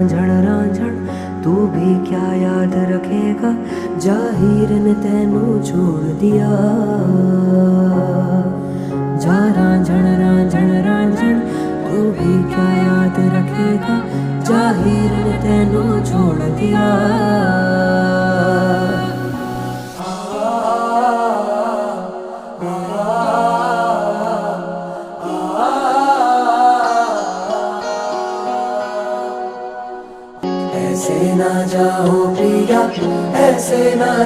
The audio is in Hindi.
रांझण रांझण तू भी क्या याद रखेगा, जाहिर ने तेनू छोड़ दिया। जा रांझण रांझण रांझण तू भी क्या याद रखेगा, जाहिर ने तेनू छोड़ दिया। ऐसे ना जाओ प्रिया, ऐसे ना